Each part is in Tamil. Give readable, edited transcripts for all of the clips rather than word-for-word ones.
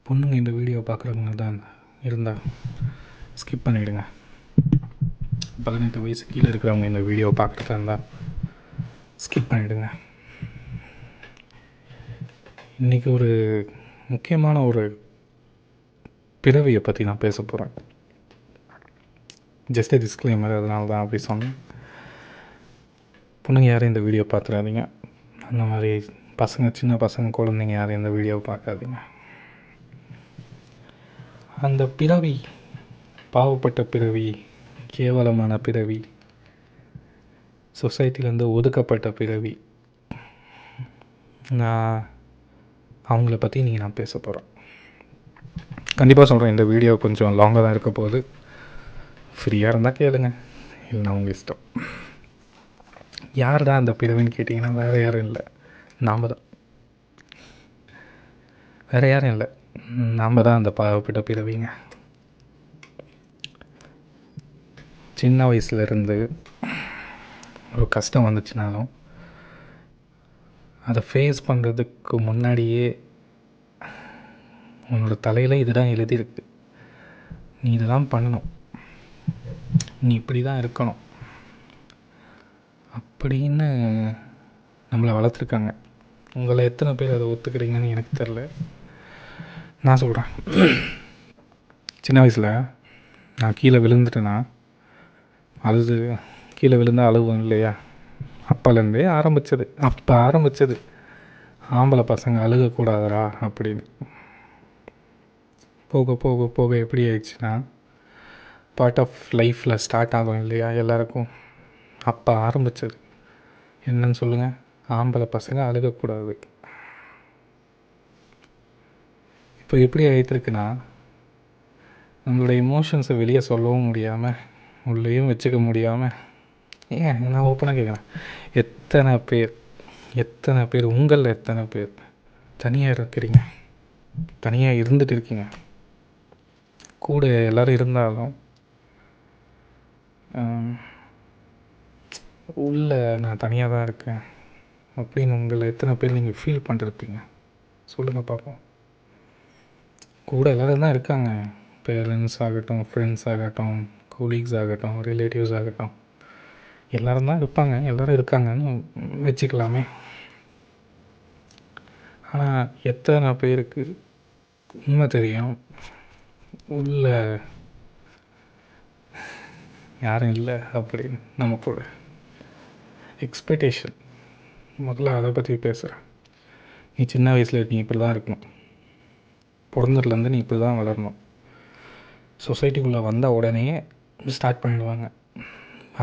பொண்ணுங்க இந்த வீடியோ பார்க்குறவங்க தான் இருந்தால் ஸ்கிப் பண்ணிவிடுங்க. 18 வயசு கீழே இருக்கிறவங்க இந்த வீடியோ பார்க்குறதா இருந்தால் ஸ்கிப் பண்ணிவிடுங்க. இன்றைக்கி ஒரு முக்கியமான ஒரு பிறவியை பற்றி நான் பேச போகிறேன். ஜஸ்ட் டிஸ்க்ளைமர், அதனால தான் அப்படி சொன்னேன். பொண்ணுங்க யாரும் இந்த வீடியோ பார்த்துடாதீங்க. அந்த மாதிரி சின்ன பசங்க குழந்தைங்க யாரும் இந்த வீடியோவை பார்க்காதீங்க. அந்த பிறவி பாவப்பட்ட பிறவி, கேவலமான பிறவி, சொசைட்டிலேருந்து ஒதுக்கப்பட்ட பிறவி, நான் அவங்கள பற்றி இன்றைக்கி நான் பேச போகிறேன். கண்டிப்பாக சொல்கிறேன், இந்த வீடியோ கொஞ்சம் லாங்காக தான் இருக்க போகுது. ஃப்ரீயாக இருந்தால் கேளுங்க, இல்லைனா உங்கள் இஷ்டம். யார் தான் அந்த பிறவின்னு கேட்டிங்கன்னா வேறு யாரும் இல்லை, நாம் தான். வேறு யாரும் இல்லை, நாம் தான் அந்த பாவப்பட்ட பிறவிங்க. சின்ன வயசுலேருந்து ஒரு கஷ்டம் வந்துச்சுனாலும் அதை ஃபேஸ் பண்ணுறதுக்கு முன்னாடியே உன்னோட தலையில் இதுதான் எழுதியிருக்கு, நீ இதெல்லாம் பண்ணணும், நீ இப்படி தான் இருக்கணும் அப்படின்னு நம்மளை வளர்த்துருக்காங்க. உங்களை எத்தனை பேர் அதை ஒத்துக்கிறீங்கன்னு எனக்கு தெரில. நான் சொல்கிறேன், சின்ன வயசில் நான் கீழே விழுந்துட்டேன்னா கீழே விழுந்தால் அழுவோம் இல்லையா? அப்போலேருந்தே ஆரம்பித்தது ஆம்பளை பசங்க அழுகக்கூடாதரா அப்படின்னு. போக போக போக எப்படி ஆயிடுச்சுன்னா, பார்ட் ஆஃப் லைஃப்பில் ஸ்டார்ட் ஆகும் இல்லையா எல்லாருக்கும். அப்போ ஆரம்பித்தது என்னன்னு சொல்லுங்கள்? ஆம்பளை பசங்க அழுகக்கூடாது. இப்போ எப்படி ஆகிட்டுருக்குன்னா, நம்மளோட எமோஷன்ஸை வெளியே சொல்லவும் முடியாமல், உள்ளேயும் வச்சுக்க முடியாமல், நான் ஓப்பனாக கேட்குறேன், எத்தனை பேர் உங்களில் எத்தனை பேர் தனியாக இருக்கிறீங்க? தனியாக இருந்துட்டு இருக்கீங்க. கூட எல்லோரும் இருந்தாலும் உள்ளே நான் தனியாக தான் இருக்கேன் அப்படின்னு உங்களை எத்தனை பேர் நீங்கள் ஃபீல் பண்ணிருப்பீங்க? சொல்லுங்கள் பார்ப்போம். கூட எல்லோரும் தான் இருக்காங்க, பேரண்ட்ஸ் ஆகட்டும், ஃப்ரெண்ட்ஸ் ஆகட்டும், கொலீக்ஸ் ஆகட்டும், ரிலேட்டிவ்ஸ் ஆகட்டும், எல்லோரும் தான் இருப்பாங்க, எல்லோரும் இருக்காங்கன்னு வச்சுக்கலாமே. ஆனால் எத்தனை பேருக்கு உண்மை தெரியும், உள்ள யாரும் இல்லை அப்படின்னு? நமக்கு எக்ஸ்பெக்டேஷன். முதல்ல அதை பற்றி பேசுகிறேன். நீ சின்ன வயசில் நீ இப்படி தான் இருக்கணும், பிறந்ததுலேருந்து நீ இப்படி தான் வளரணும். சொசைட்டிக்குள்ளே வந்த உடனே ஸ்டார்ட் பண்ணிடுவாங்க,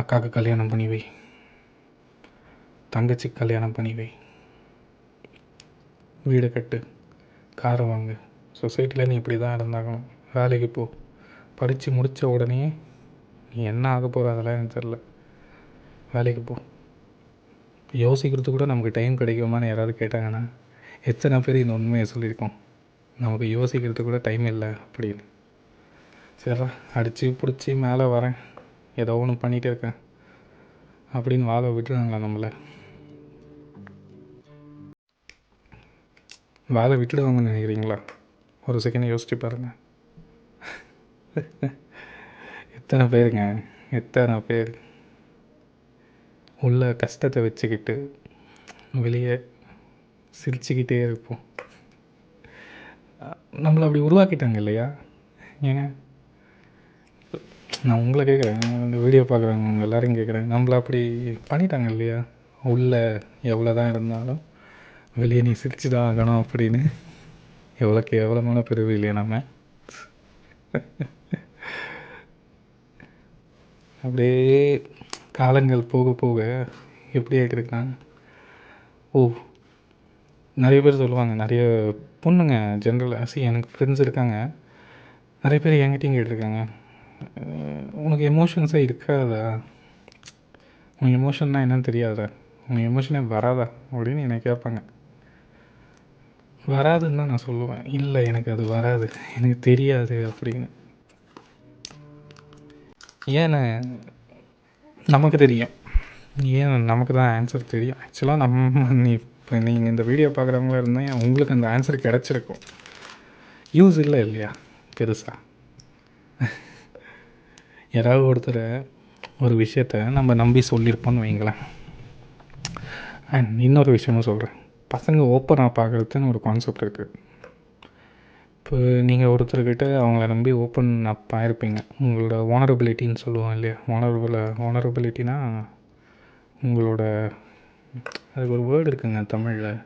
அக்காவுக்கு கல்யாணம் பண்ணி வை, தங்கச்சிக்கு கல்யாணம் பண்ணி வை, வீடு கட்டு, காரை வாங்கு, சொசைட்டியில் நீ இப்படி தான் இருந்தாகணும், வேலைக்கு போ, படித்து முடித்த உடனே நீ என்ன ஆக போகிற அதெல்லாம் எனக்கு தெரில, வேலைக்கு போ. யோசிக்கிறதுக்கு கூட நமக்கு டைம் கிடைக்குமான்னு யாராவது கேட்டாங்கன்னா எத்தனை பேர் இந்த உண்மையை சொல்லியிருக்கோம்? நமக்கு யோசிக்கிறதுக்கு கூட டைம் இல்லை அப்படின்னு. சரிடா, அடித்து பிடிச்சி மேலே வரேன், ஏதோ ஒன்று பண்ணிகிட்டே இருக்கேன் அப்படின்னு வாழ விட்டுறாங்களா? நம்மளை வாழ விட்டுடுவாங்கன்னு நினைக்கிறீங்களா? ஒரு செகண்ட் யோசிச்சு பாருங்கள். எத்தனை பேர் உள்ள கஷ்டத்தை வச்சுக்கிட்டு வெளியே சிரிச்சுக்கிட்டே இருப்போம். நம்மளை அப்படி உருவாக்கிட்டாங்க இல்லையா? ஏங்க, நான் உங்களை கேட்குறேன், இந்த வீடியோ பார்க்குறவங்க எல்லோரும் கேட்குறேன், நம்மளை அப்படி பண்ணிட்டாங்க இல்லையா? உள்ளே எவ்வளோ தான் இருந்தாலும் வெளியே நீ சிரிச்சு தான் ஆகணும் அப்படின்னு. எவ்வளோ கேவலமான பிரிவு இல்லையா நம்ம? அப்படியே காலங்கள் போக போக எப்படி ஆகிட்டுருக்காங்க. நிறைய பேர் சொல்லுவாங்க, நிறைய பொண்ணுங்க ஜென்ரலாக எனக்கு ஃப்ரெண்ட்ஸ் இருக்காங்க, நிறைய பேர் என்கிட்டையும் கேட்டிருக்காங்க, உனக்கு எமோஷன்ஸே இருக்காதா? உனக்கு எமோஷன்னா என்னன்னு தெரியாதா? உனக்கு எமோஷனே வராதா அப்படின்னு என்னை கேட்பாங்க. வராதுன்னு தான் நான் சொல்லுவேன். இல்லை, எனக்கு அது வராது, எனக்கு தெரியாது அப்படின்னு. ஏன்னு நமக்கு தெரியும், ஏன் நமக்கு தான் ஆன்சர் தெரியும். ஆக்சுவலாக இப்போ நீங்கள் இந்த வீடியோ பார்க்குறவங்களா இருந்தால் உங்களுக்கு அந்த ஆன்சர் கிடச்சிருக்கும். யூஸ் இல்லை இல்லையா பெருசாக. யாராவது ஒருத்தர் ஒரு விஷயத்த நம்ம நம்பி சொல்லியிருப்போம்னு வைங்களேன். அண்ட் இன்னொரு விஷயமும் சொல்கிறேன், பசங்க ஓப்பனாக பார்க்குறதுன்னு ஒரு கான்செப்ட் இருக்குது. இப்போ நீங்கள் ஒருத்தர்கிட்ட அவங்கள நம்பி ஓப்பன் அப் ஆகிருப்பீங்க. உங்களோட வானரபிலிட்டின்னு சொல்லுவோம் இல்லையா, வானரபிலிட்டினா உங்களோட, அதுக்கு ஒரு வேர்டு இருக்குங்க தமிழில்.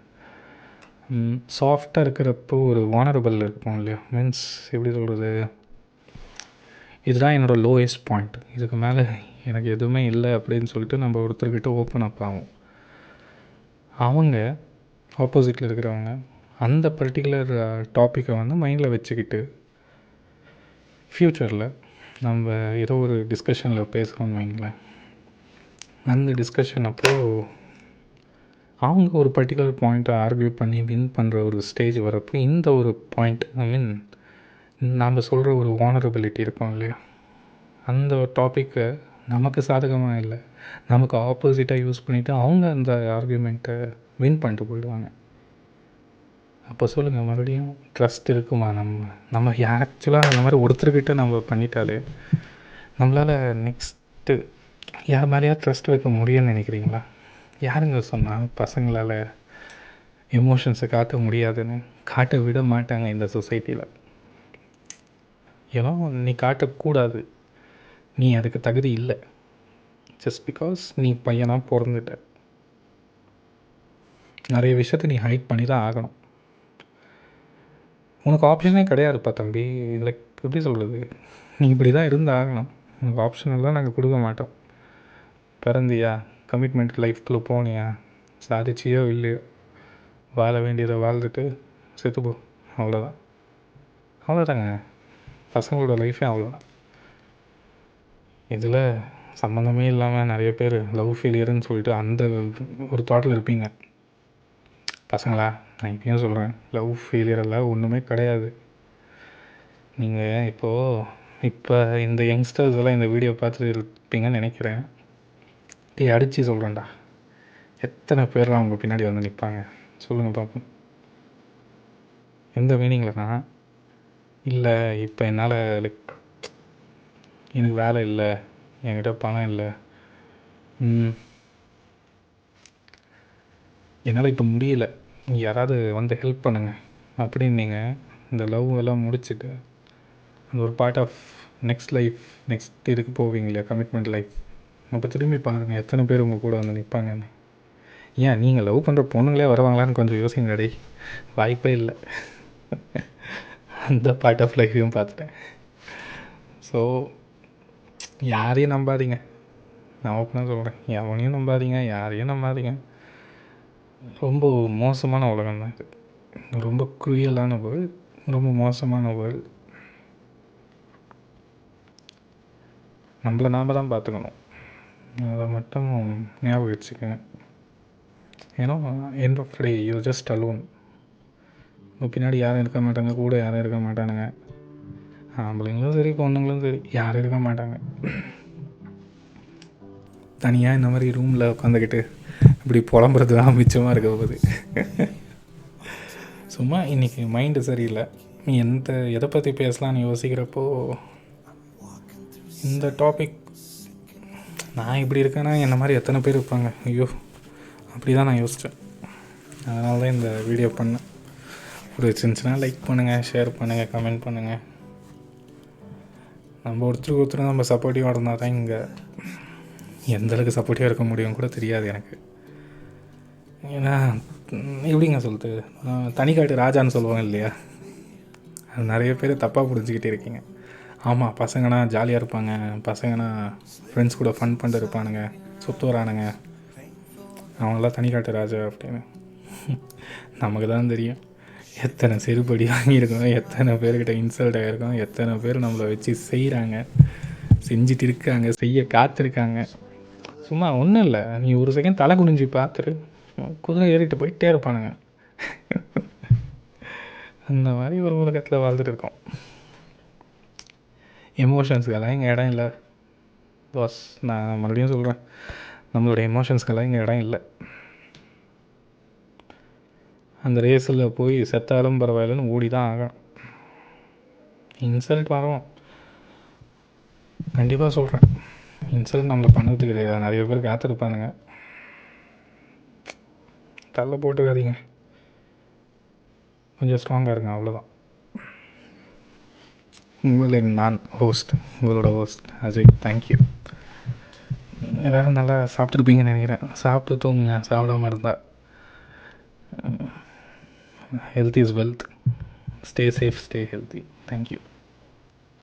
சாஃப்டாக இருக்கிறப்போ ஒரு வானரபிள் இருக்கும் இல்லையா, மீன்ஸ் எப்படி சொல்கிறது, இதுதான் என்னோடய லோயஸ்ட் பாயிண்ட், இதுக்கு மேலே எனக்கு எதுவுமே இல்லை அப்படின்னு சொல்லிட்டு நம்ம ஒருத்தர்கிட்ட ஓப்பன் அப் ஆகும். அவங்க ஆப்போசிட்டில் இருக்கிறவங்க அந்த பர்டிகுலர் டாப்பிக்கை வந்து மைண்டில் வச்சுக்கிட்டு ஃப்யூச்சரில் நம்ம ஏதோ ஒரு டிஸ்கஷனில் பேசுகிறோன்னு வைங்களேன். அந்த டிஸ்கஷன் அப்போது அவங்க ஒரு பர்டிகுலர் பாயிண்ட்டை ஆர்கியூ பண்ணி வின் பண்ணுற ஒரு ஸ்டேஜ் வரப்போ இந்த ஒரு பாயிண்ட், ஐ மீன் நாம் சொல்கிற ஒரு வானரபிலிட்டி இருக்கும் இல்லையா, அந்த டாப்பிக்கை நமக்கு சாதகமாக இல்லை, நமக்கு ஆப்போசிட்டாக யூஸ் பண்ணிவிட்டு அவங்க அந்த ஆர்கியூமெண்ட்டை வின் பண்ணிட்டு போயிடுவாங்க. அப்போ சொல்லுங்கள், மறுபடியும் ட்ரஸ்ட் இருக்குமா? நம்ம ஆக்சுவலாக அந்த மாதிரி ஒருத்தர்கிட்ட நம்ம பண்ணிட்டாலே நம்மளால் நெக்ஸ்ட்டு யார் மாதிரியா ட்ரஸ்ட் வைக்க முடியும்னு நினைக்கிறீங்களா? யாருங்க சொன்னால் பசங்களால் எமோஷன்ஸை காட்ட முடியாதுன்னு? காட்ட விட மாட்டாங்க இந்த சொசைட்டியில். ஏன்னா நீ காட்டக்கூடாது, நீ அதுக்கு தகுதி இல்லை, ஜஸ்ட் பிகாஸ் நீ பையனாக பிறந்துட்ட. நிறைய விஷயத்தை நீ ஹைட் பண்ணி தான் ஆகணும். உனக்கு ஆப்ஷனே கிடையாதுப்பா தம்பி. லைக் எப்படி சொல்கிறது, நீ இப்படி தான் இருந்து ஆகணும். உனக்கு ஆப்ஷனெல்லாம் நாங்கள் கொடுக்க மாட்டோம். பிறந்தியா, கமிட்மெண்ட் லைஃப்குள்ளே போனியா, சாதிச்சியோ இல்லையோ, வாழ வேண்டியதை வாழ்ந்துட்டு செத்துப்போ, அவ்வளோதான். அவ்வளோதாங்க பசங்களோட லைஃபே, அவ்வளோதான். இதில் சம்மந்தமே இல்லாமல் நிறைய பேர் லவ் ஃபெயிலியர்னு சொல்லிட்டு அந்த ஒரு தாட்டில் இருப்பீங்க. பசங்களா, நான் இப்பயும் சொல்கிறேன், லவ் ஃபெயிலியர் எல்லாம் ஒன்றுமே கிடையாது. நீங்கள் இப்போ இந்த யங்ஸ்டர்ஸ் எல்லாம் இந்த வீடியோ பார்த்துட்டு இருப்பீங்கன்னு நினைக்கிறேன். அடித்து சொல்கிறேன்டா, எத்தனை பேர் அவங்க பின்னாடி வந்து நிற்பாங்க சொல்லுங்கள் பார்ப்போம். எந்த மீனிங்லனா, இல்லை இப்போ என்னால் லைக் எனக்கு வேலை இல்லை, என்கிட்ட பணம் இல்லை, என்னால் இப்போ முடியல, யாராவது வந்து ஹெல்ப் பண்ணுங்கள் அப்படின்னு நீங்கள் இந்த லவ் எல்லாம் முடிச்சுட்டு அந்த ஒரு part of next life, next இதுக்கு போவீங்க இல்லையா, கமிட்மெண்ட் லைஃப். அப்போ திரும்பி பாருங்கள் எத்தனை பேர் உங்கள் கூட வந்து நிற்பாங்கன்னு. ஏன் நீங்கள் லவ் பண்ணுற பொண்ணுங்களே வருவாங்களான்னு கொஞ்சம் யோசிங்க டே. வாய்ப்பே இல்லை. அந்த பார்ட் ஆஃப் லைஃப்பையும் பார்த்துட்டேன். ஸோ யாரையும் நம்பாதீங்க, நான் ஓப்பனாக சொல்கிறேன், எவனையும் நம்பாதீங்க, யாரையும் நம்பாதீங்க. ரொம்ப மோசமான உலகம் தான் இது, ரொம்ப குரியலான வேர்ல்டு, ரொம்ப மோசமான வேர்ல்டு. நம்மளை நாம் தான் பார்த்துக்கணும், அதை மட்டும் ஞாபகம் வச்சுக்கோங்க. ஏன்னா end of day you just alone. இப்போ பின்னாடி யாரும் இருக்க மாட்டாங்க, கூட யாரும் இருக்க மாட்டானுங்க. ஆம்பளைங்களும் சரி பொண்ணுங்களும் சரி யாரும் இருக்க மாட்டாங்க. தனியாக இந்த மாதிரி ரூமில் உட்காந்துக்கிட்டு இப்படி புலம்புறது தான் மிச்சமாக இருக்க போகுது. சும்மா இன்றைக்கி மைண்டு சரியில்லை, நீ எதை பற்றி பேசலான்னு யோசிக்கிறப்போ இந்த டாபிக், நான் இப்படி இருக்கேன்னா என்ன மாதிரி எத்தனை பேர் இருப்பாங்க, ஐயோ அப்படி தான் நான் யோசித்தேன். அதனால தான் இந்த வீடியோ பண்ணேன். பிடிச்சிருந்துச்சுன்னா லைக் பண்ணுங்கள், ஷேர் பண்ணுங்கள், கமெண்ட் பண்ணுங்கள். நம்ம ஒருத்தருக்கு நம்ம சப்போர்ட்டிவாக இருந்தால் தான் இங்கே எந்தளவுக்கு சப்போர்ட்டிவாக இருக்க முடியும் கூட தெரியாது எனக்கு. ஏன்னா எப்படிங்க சொல்லுது, தனிக்காட்டு ராஜான்னு சொல்லுவாங்க இல்லையா, அது நிறைய பேர் தப்பாக புரிஞ்சுக்கிட்டே இருக்கீங்க. ஆமாம், பசங்கன்னா ஜாலியாக இருப்பாங்க, பசங்கன்னா ஃப்ரெண்ட்ஸ் கூட ஃபன் பண்ணிட்டு இருப்பானுங்க, சொத்து வரானுங்க, அவங்களாம் தனிக்காட்டு ராஜா அப்படின்னு. நமக்கு தான் தெரியும் எத்தனை செருப்படி வாங்கியிருக்கோம், எத்தனை பேர்கிட்ட இன்சல்ட் ஆகிருக்கோம், எத்தனை பேர் நம்மளை வச்சு செய்கிறாங்க, செஞ்சுட்டு இருக்காங்க, செய்ய காத்திருக்காங்க. சும்மா ஒன்றும் இல்லை, நீ ஒரு செகண்ட் தலை குனிஞ்சு பார்த்துரு, குதிரை ஏறிட்டு போயிட்டே இருப்பானுங்க. அந்த மாதிரி ஒரு உலகத்தில் வாழ்ந்துட்டு இருக்கோம். எமோஷன்ஸுக்கெல்லாம் இங்கே இடம் இல்லை பாஸ். நான் மறுபடியும் சொல்கிறேன், நம்மளுடைய எமோஷன்ஸ்க்கெல்லாம் இங்கே இடம் இல்லை. அந்த ரேஸில் போய் செத்தாலும் பரவாயில்லன்னு ஓடி தான் ஆகணும். இன்சல்ட் வரும், கண்டிப்பாக சொல்கிறேன். இன்சல்ட் நம்மளை பண்ணது கிடையாது, நிறைய பேர் காத்திருப்பானுங்க. தள்ள போட்டுக்காதீங்க, கொஞ்சம் ஸ்ட்ராங்காக இருங்க, அவ்வளோதான். உங்களின் நான் ஹோஸ்ட், உங்களோட ஹோஸ்ட் அஜய். தேங்க்யூ. எல்லோரும் நல்லா சாப்பிட்ருப்பீங்கன்னு நினைக்கிறேன். சாப்பிட்டு தூங்குங்க சாப்பிடாம இருந்தால். Health is wealth. Stay safe, stay healthy. Thank you.